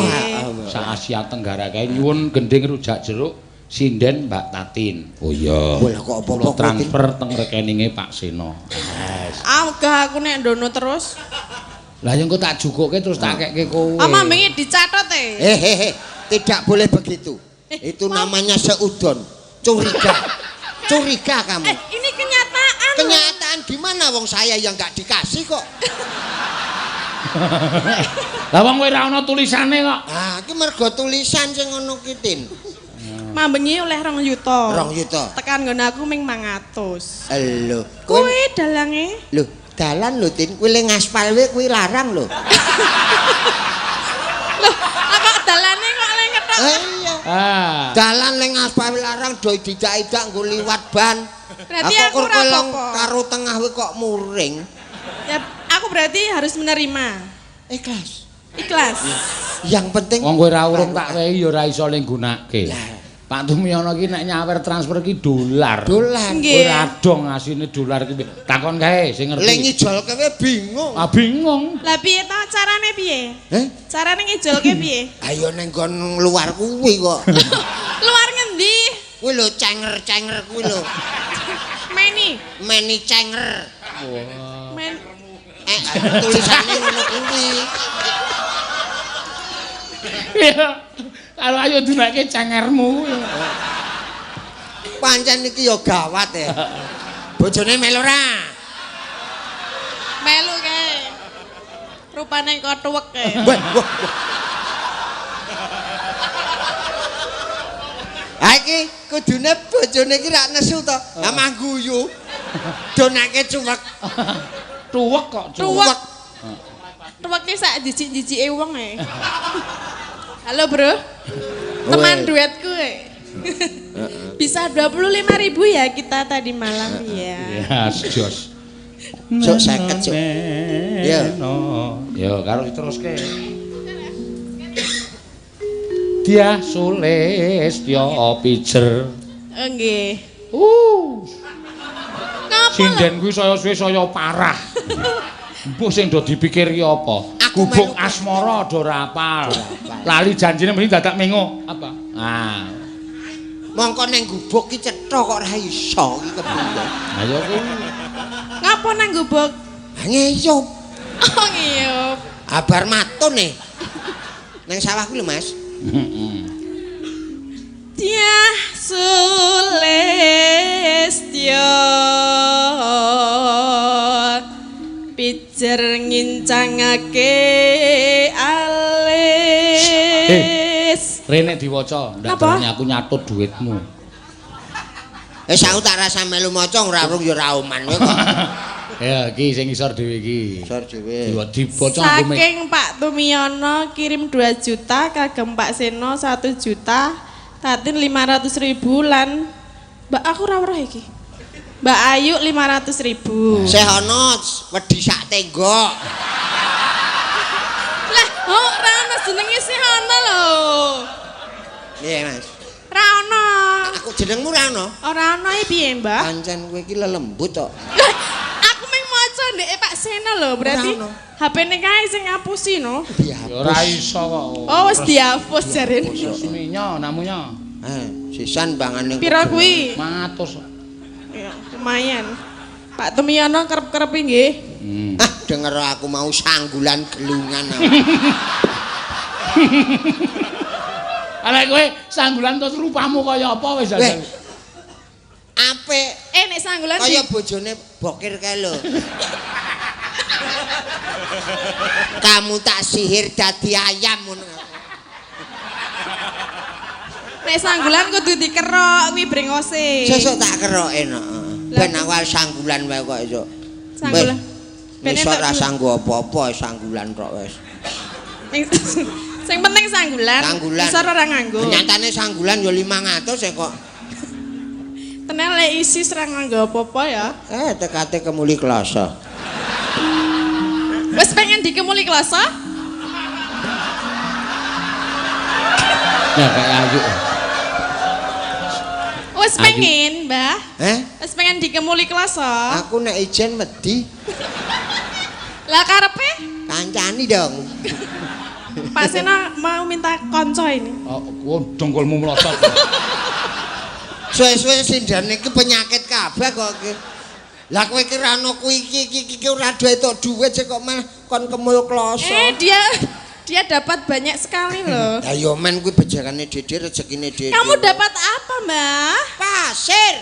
Sa Asia Tenggara kae nyuwun gending rujak jeruk sinden Mbak Tatin. Oh iya. Boleh kok apa-apa transfer teng rekeninge Pak Seno. Yes. Amgah aku nek ndono terus. Lah yo engko tak jukuke terus tak keke kowe. Ama wingi dicatet Tidak boleh begitu. Itu namanya seudon. Curiga. Curiga kamu. Ini kenyataan. Kenyataan gimana wong saya yang enggak dikasih kok. Lah wong kowe ora ana tulisane kok. Ah, iki mergo tulisan sing ngono ki Tin. Mambengi oleh 2 yuta. 2 yuta. Tekan nggon aku ming 500. Lho, Kuwi dalange. Lho, dalan lho Tin, kuwi le ngaspal wae kuwi larang lho. Loh, apa dalane kok le ketok? Iya. Dalan le ngaspal larang do didak-idak nggo liwat ban. Berarti aku ora apa-apa. Karo tengah wae kok muring. Ya, aku berarti harus menerima. Ikhlas. Ikhlas. Yang penting Wong kowe ora urung tak wehi ya ora iso le nggunakake. Pak Tumiono ki nek nyawer transfer ki dolar. Dolar. Nggih. Ora dong asine dolar ki. Takon kae sing ngerti. Le ngijolke wae bingung. Ah bingung. Lah piye to carane piye? Carane ngijolke piye? Ayo ning nggon luar kuwi kok. Luar ngendi? Kuwi lho cenger-cenger kuwi lho. Meni cenger. Men Tulisane ngono kuwi. Iya. Kalau ayo dunake cengermu. Pancen iki ya gawat ya. Bojone melu ora? melu kae. Rupane kok tuwek kae. Wah. Ha iki kudune bojone iki ra nesu to. Lah mangguyu. Donake cuwek. Tuwek kok Tuwek. Tuweke sak jijik-jijike wong e. Halo, Bro. Teman duetku. Bisa 25.000 ya kita tadi malam ya. Ya, jos. Sok 50 sok. Ya. Yo karo diteruske. Dia sulis yo pijer. Nggih. Ngapa? Sinden kuwi saya suwe saya parah. Mbok sing do dipikir ki apa? Gubuk asmara do ora apal. Lali janjine mesti dadak mengo. Apa? Ah. Mongko ning gubuk ki cetha kok ora iso iki kepiye. Ayo ku. Ngapa nang gubuk? Ngeyup. Oh ngiyup. Abar matun nih. Nang sawah ku lho, Mas. Dyah Sulistya pijer ngincangake alis. Rene diwaca, ndak terane aku nyatut dhuwitmu. Aku tak rasa melu maca ora rung ya ora oman kowe kok. Ya iki sing isor dhewe iki. Isor dhewe. Dibaca Saking Pak Tumiyono kirim 2 juta, kagem Pak Seno 1 juta, Tatin 500.000 lan Mbak aku ora weruh iki. Mbak Ayu 500.000. Seh ana wedi sak tenggok. Lah, oh ora ono jenenge sih ono lho. Iya, Mas. Ora ono. Aku jenengmu ora ono. Ora ono iki piye, Mbak? Pancen kowe iki lelembut kok. Aku meng maca ndek Pak Seno lho, berarti Ora ono. HP-ne kae sing ngapusi no. Ya ora iso kok. Oh, wis dihapus jarene. Resminya namunya. Sisan bangane. Pira kuwi? 100. Ya, lumayan. Pak Tumiyono kerep-kerep nggih. Denger aku mau sanggulan gelungan. Arek kowe sanggulan terus rupamu kaya apa wis jajal. Apik. Nek sanggulan Kaya bojone Bokir kae lho. Kamu tak sihir dadi ayam ngono. nek sanggulan kudu dikerok kuwi brengose. Sesuk tak keroke no. Ben awal sanggulan wae kok esuk. Sanggulan. Ben ora sanggo apa-apa sanggulan tok wis. Sing penting sanggulan. Sanggulan. Isor ora nganggo. Nyatane sanggulan yo 500 kok. Tenan lek isi ora nganggo apa-apa ya. Tekate kemuli kloso. Wis pengen dikemuli kloso? Ya kayak Ayu. Wis pengen, Mbah. Wis pengen dikemuli kloso. Aku nek ijen wedi. Lah karepe? Kancani dong. Pak Sena mau minta konco ini. Oh, dongkolmu melosot. Suwe-suwe sindane iki penyakit kabeh kok iki. Lah kowe ki ra ono kuwi iki ora duwe duit kok malah kon kemul kloso. Dia dapat banyak sekali loh. Lah yo men kuwi bejakane Dede rezekine Dede. Kamu dapat apa, Mbah? Pasir.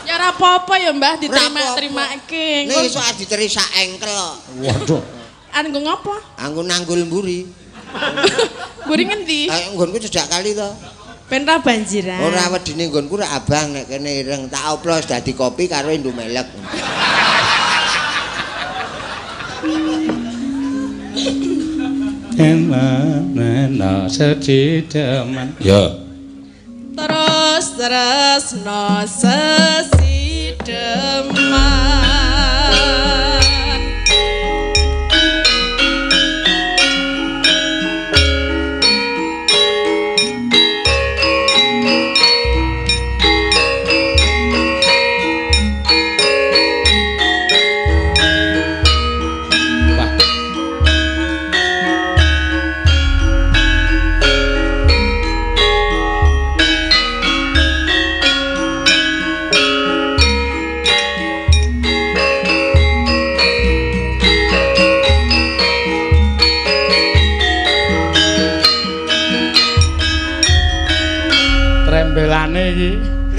Ya ora apa-apa ya, Mbah, diterima-terimake. Nek iso diteri sak engkel kok. Waduh. Anggo ngopo? Anggo nanggul mburi. Mburi ngendi? Nggonku cedak kali to. Ben ra banjiran. Ora wedine nggonku ra abang nek kene ireng tak oplos dadi kopi karo Indomelek. Emana sedidaman. Ya. Terus no sesideman.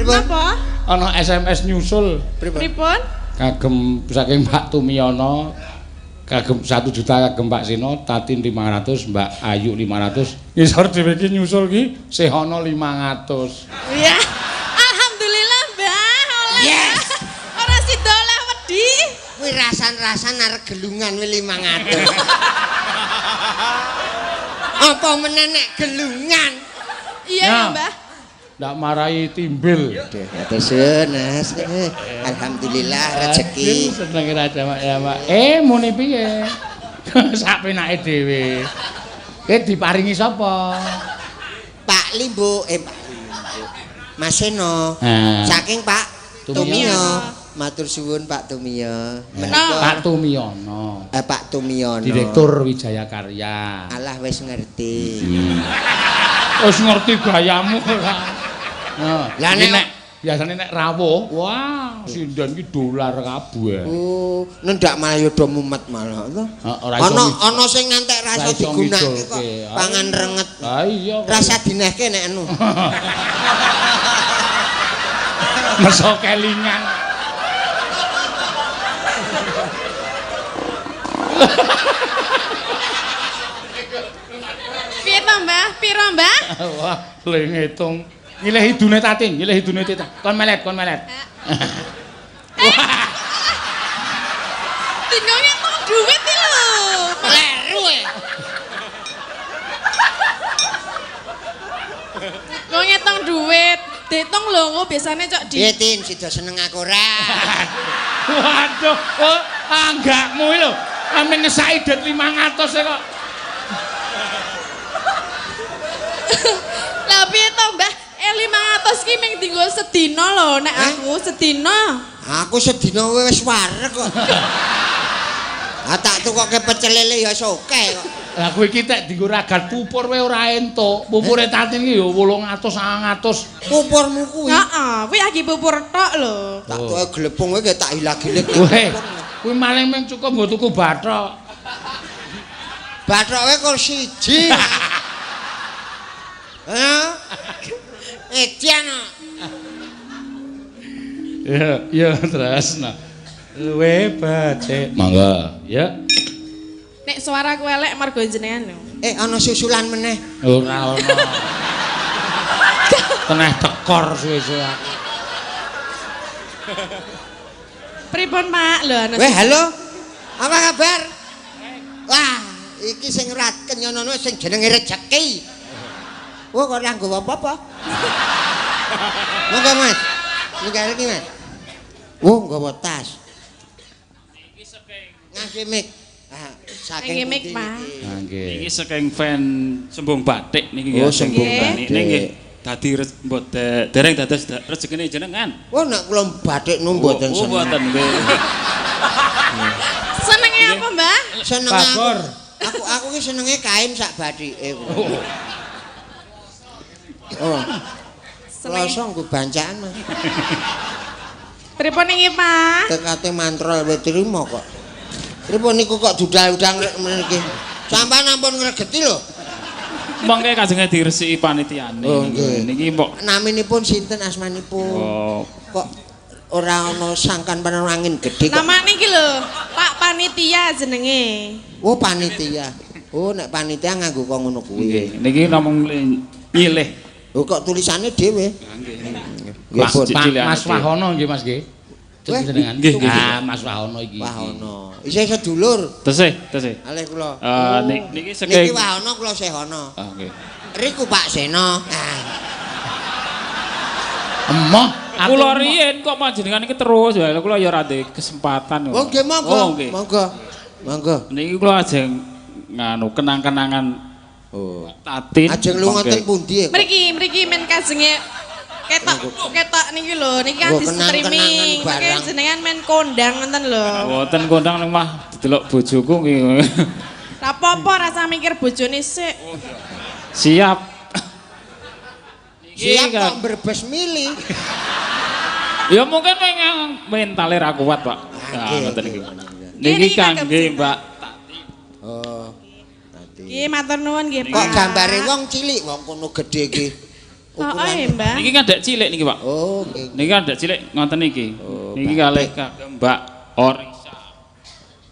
Napa? Ana SMS nyusul. Pripun? Kagem saking Pak Tumiyono, kagem 1 juta kagem Pak Sino, Tatin 500, Mbak Ayu 500. Ngisor dhewe iki nyusul ki sih ana 500. Iya. Alhamdulillah, Mbah. Yes. Ora sida oleh wedi. Kuwi rasan-rasan arek gelungan kuwi 500. Apa meneh nek gelungan? Iya ya, Mbah. Ndak marahi timbil. Atesun, Mas. Alhamdulillah rezeki. Seneng raja Mak ya, Mak. Muni piye? Sak penake dhewe. Diparingi sapa? Pak Limbo, Pak Limbo. Mas Seno. Saking Pak Tumiyo. Matur suwun Pak Tumiyo. Pak Tumiyono. Pak Tumiyono. Direktur Wijaya Karya. Alah wis ngerti. Wis ngerti gayamu kan. Lah nek biasane nek rawuh, wah sindan iki dolar kabeh. oh, nendak malah yo do mumet malah to. Ana sing ngantek rasa digunakake kok pangan renget. Ha iya. Rasa dinehke nek anu. Meso kelingan. Piye to, Mbah? Piro, Mbah? Wah, le ngitung. Ngilih hidune tating, ngilih hidune tating. Kon melet. Tinggal ngitung duit iki lho. Kleru e. Kok ngitung duit? Diitung lho, kok biasane cok di. Piye Tin, sida seneng aku ora? Waduh, oh, anggakmu lho. Amin ngesaki det 500 e kok. Lah piye to, Mbah? 500 ki ming dienggo sedina lho, nek aku sedina. Aku sedina wis wareg kok. Ah tak tukoke pecel lele ya soke kok. Lah kowe iki tek dienggo ragat pupur wae ora entuk. Pupure tatin iki ya 800 900. Pupurmu kuwi. Heeh, kuwi lagi pupur tok lho. Tak tukoke glepung kowe tak hilag-hilig. Weh, kuwi maling ming cukup nggo tuku bathok. Bathoke kok siji. Hah? Edian. Ya tresna. Luwe bacek. Mangga, ya. Nek suaraku elek mergo jenengan lho. Ana susulan meneh. Ora ono. Tengah tekor suwe-suwe aku. Pripun, Pak? Lho ana. Weh, halo. Apa kabar? Wah, iki sing rat kenyono sing jenenge rejeki. Wah, kok ora nggo apa-apa. Monggo, Mas. Ninggal iki, Mas. Nggawa tas. Iki saking Ngangge mic. Ah, Ngangge mic, Pak. Nggih. iki saking fan Sembung Batik niki Oh, ya sing Sembung Batik. Niki dadi mbot dereng dados rezekine jenengan. Wah, nek kula batik nu mboten Oh, mboten nggih. Senenge apa, Mbah? seneng Pabor. aku ki senenge kain sak bathike. Oh. Kloso nggo bancaan, Mas. Pripun iki, Pak? Tekate mantrol wis trimo kok. Pripun niku kok dudal-udang mriki. Sampeyan ampun ngregeti lho. Mongke kajenge diresiki panitiane. Oh, nggih. Niki mbok Naminipun sinten asmanipun? oh, Kok ora ana sangkan penangin gedhe kok. Nama niki lho, Pak Panitia jenenge. Oh, panitia. Oh, nek panitia nganggo kok ngono kuwi. nggih. Niki namung nyilih. Oh, kok tulisane dhewe? Nggih. Mas, Mas Mas Wahono nggih Mas nggih. Weh, Jenengan. nggih, nggih. Ah, Mas Wahono iki. Wahono. Isih sedulur. Tesih. Alih kula. Niki Niki saking Wahono kula Sehono. Ah, nggih. Riku Pak Seno. Emoh, aku Kula riyen kok panjenengan iki terus ya kula ya ora ndek kesempatan. Oh, nggih monggo. Oh, nggih. Monggo. Monggo. Niki kula ajeng nganu kenang-kenangan Oh. Tatin. Ajeng lu ngoten pundi? Mriki men kajenge ketok niki lho, niki kan Oh, di streaming. kenang-kenangan Mangke barang. jenengan men kondang ngoten lho. Mboten kondang nang mah didelok bojoku nggih. Ra apa-apa rasa mikir bojone sik. Siap. Siap kan. kok berbes mili. Ya mungkin mentale ra kuat, Pak. Nah, Nggih, ngoten iki. Niki Niki kagem kangge cinta. Mbak. Oh. Nanti. Nggih matur nuwun nggih, Pak. Kok gambare wong cilik wong kono gedhe iki. Oh, Mbah. Niki kan dek cilik niki, Pak. Oh, nggih. Niki kan dek cilik ngoten niki. Oh, Niki Mbak. kalih kagem Mbak Orisa.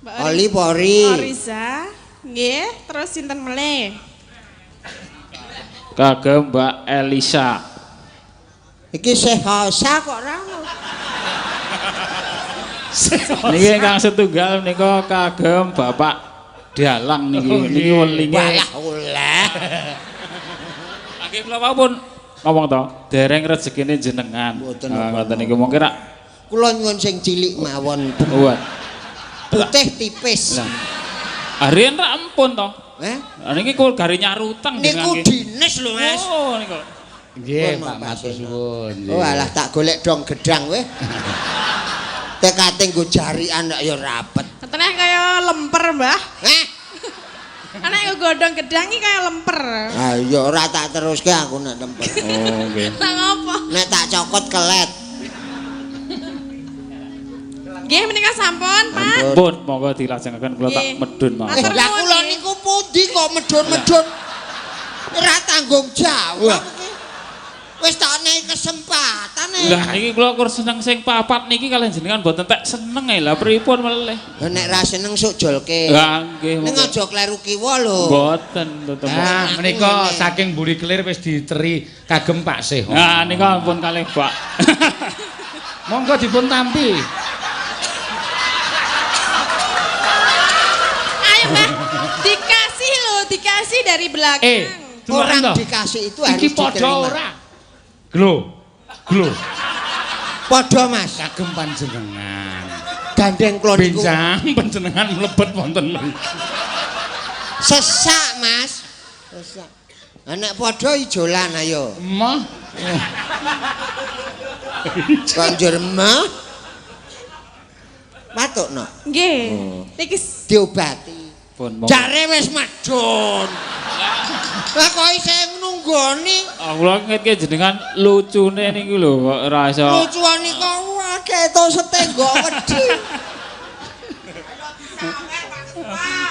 Mbak Oli Pori. Oriza. Nggih, terus sinten meneh? Kagem Mbak Elisa. Iki sehosa kok ora ono. Niki ingkang setunggal nika kagem Bapak Dalang niki. Niki welinge. Walah oleh. Nggih kula pun ngomong to, dereng rezekine jenengan. Mboten Ah, apa-apa. ngoten niku mungkin rak Kula nyuwun sing cilik mawon. kuat. Putih tipis. Lah. Arien rak ampun to. Eh? Niki kul gari nyarutang Niku dinis lho, Mas. Oh, niku. nggih, Pun, Pak Pak matur Seno. suwun. Oh alah tak golek dong gedang weh. Tekate nggo jarikan kok ya rapet. Katanya kaya lemper, Mbah. Eh? Anak kok godhong gedang iki kaya lemper. Ah iya ora tak teruske aku nek lemper. Oh, nggih. Tak ngopo? Nek tak cokot kelet. Nggih menika sampun, Pak. Pun monggo dilajengaken kula tak medun mawon. Lah kula niku pundi kok medun-medun. Ora tanggung jawab iki. Wis tak nek kesempatan e. Lah iki kula kur seneng sing papat niki kalian jenengan mboten tak seneng ae lah pripun meleh. Lah nek ra seneng sok jolke. Lah nggih. Ning aja kleru kiwa lho. Mboten tetep. Ah, menika saking Buri Kelir wis diteri kagem Pak Seho. Nah nika ampun kalih Pak. Monggo dipun tampi. Ayo, Pak. Dikasih loh, dikasih dari belakang. Orang dikasih itu harus iki padha diterima. ora? Glo. Padha Mas. Kagem panjenengan. Gandeng kula niku. Benjang panjenengan mlebet wonten. Sesak Mas. Sesak. Lah nek padha ijolan ayo. Mah. Banjur mah. Matukno. Nggih. Niki Diobati. Pun monggo. Jare wis medun. Lah kok isih nunggoni? Kula ngetke jenengan lucune niku lho kok ora iso. Lucuane kok akeh to setenggok wedi.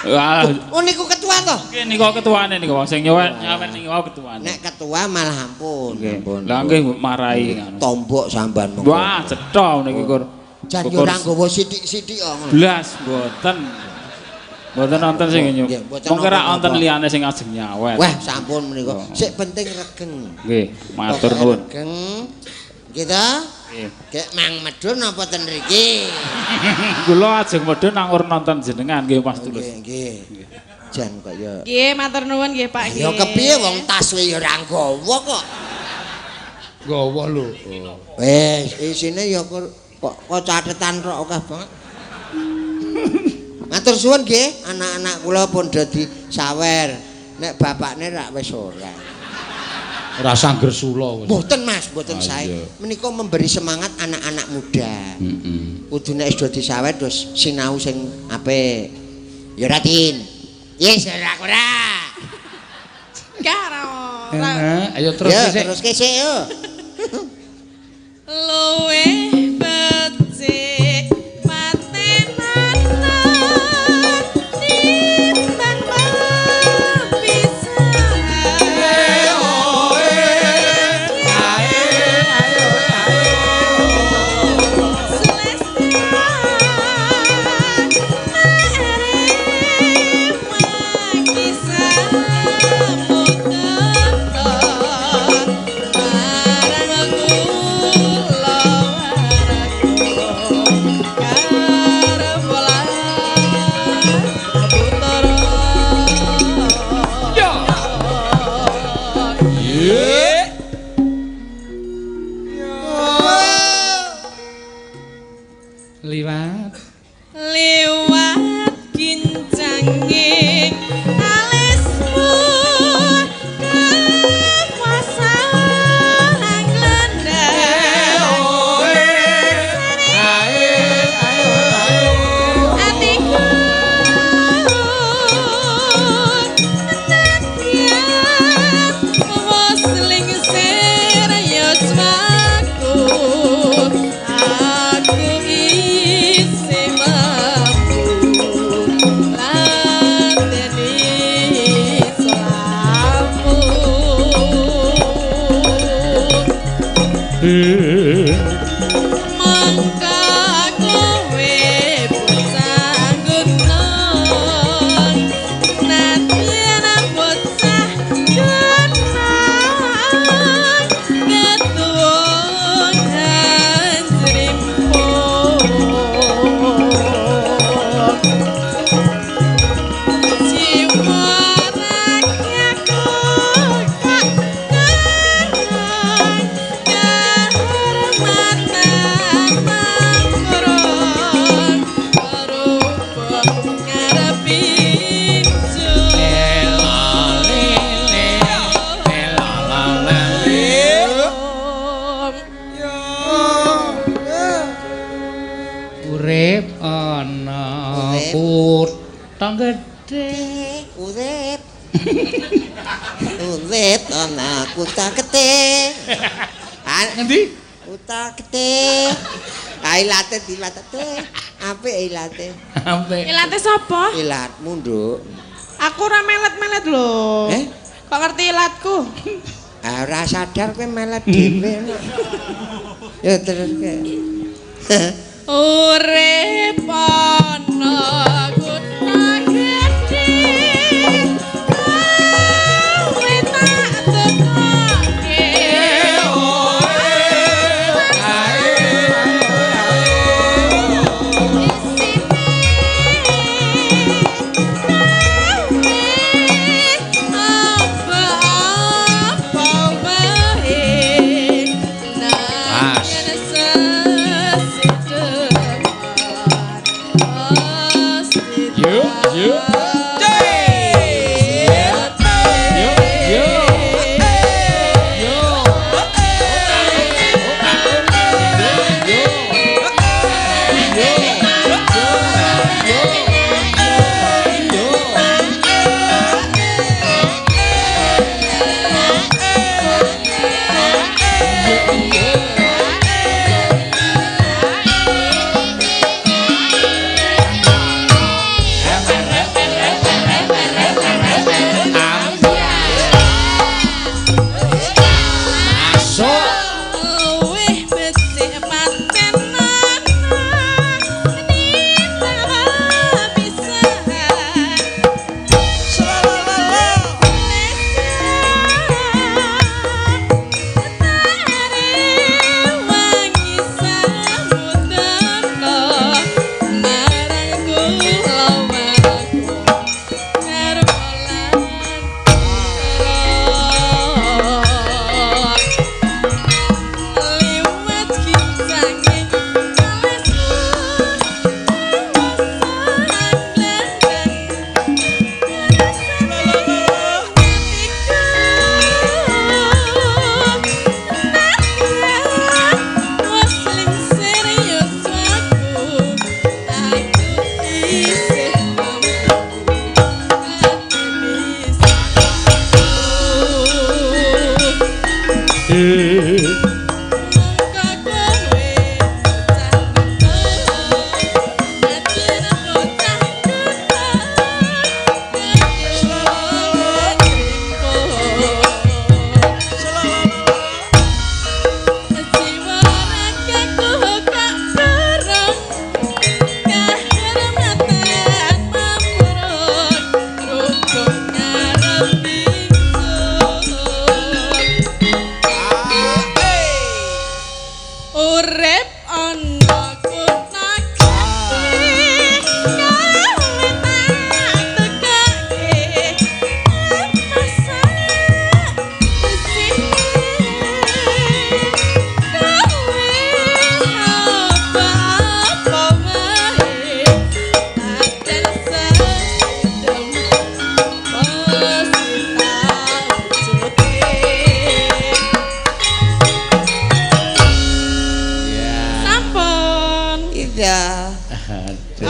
Wah, Oh niku ketua to? nggih niku ketuane niku sing nyawen niku ketuane. Nek ketua malah ampun. Nggih. Lah nggih marahi ngono. Tombok samban monggo. Wah, cetha niki kur. Jan yo ora nggawa sithik-sithik kok ngono. Blas mboten. Mboten nonton sing nyuk. Nggih, mboten Monggo ra nonton wonten apa. liyane sing ajeng nyawet. Wah, sampun menika. Sik penting regeng. Nggih, matur nuwun. Regeng. Kita Nggih. gek mang medun apa ten mriki? Kula ajeng medhun nang nonton jenengan nggih Mas Tulus. Nggih, nggih. Jan kok ya. nggih matur nuwun nggih Pak nggih. Ya kepiye wong tas we ya ora nggawa kok. Gawa lho. Wis, isine ya kok catetan tok akeh banget. Matur suwun nggih, anak-anak kula pun dadi sawer. Nek bapakne rak wis ora. Ora sangger sula. Mboten Mas, mboten Ah, sae. iya. Menika memberi semangat anak-anak muda. Heeh. Kudu nek wis dadi sawer terus sinau sing apik. Ya Ratin. Yes, ora. Karo. Ayo terus Ya, sik. terus sik yo. Luwe becik patenan timbang Liwat. liwat kincanging alismu kekuasaan glendang atiku tetyan musling seraya cemaku aku isih mampu lateni selamu mangka kowe pun sanggup non nadyan bocah kenang ketuwung hanjrimpo jiwa rakyatku kak karang kehormatan mangkurung berubah ngarepi Urip ana Urip. kutha gedhe Urip. Urip ana kuta kete. Ngendi? Kuta kete. Ilate dilatete. Apik ilate. Apik. Ilate sapa? Ilatmu, Nduk. Aku ora melet-melet lho. Kok ngerti ilatku? Ora sadar kowe melet dhewe. Ya teruske. Urip ana kutha gedhe. Kowe tak tekoke.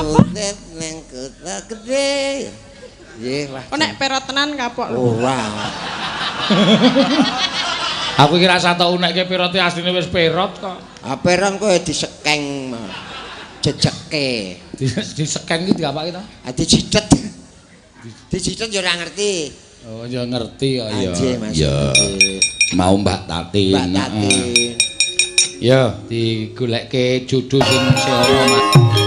Urip ning kota gedhe. Nggih, Pak. Kok nek perot tenan kapok lho. Ora. Aku kira sato unekke pirote asline wis perot kok. Ah peron kowe disekeng. Jejeke. Disekeng iki diapake to? Ah dicicet. Dicicet yo ora ngerti. Oh, ya ngerti kok ya. Ya. Mau Mbak Tatin. Mbak Tatin. Ya, digoleke judul sing sewa, Mas.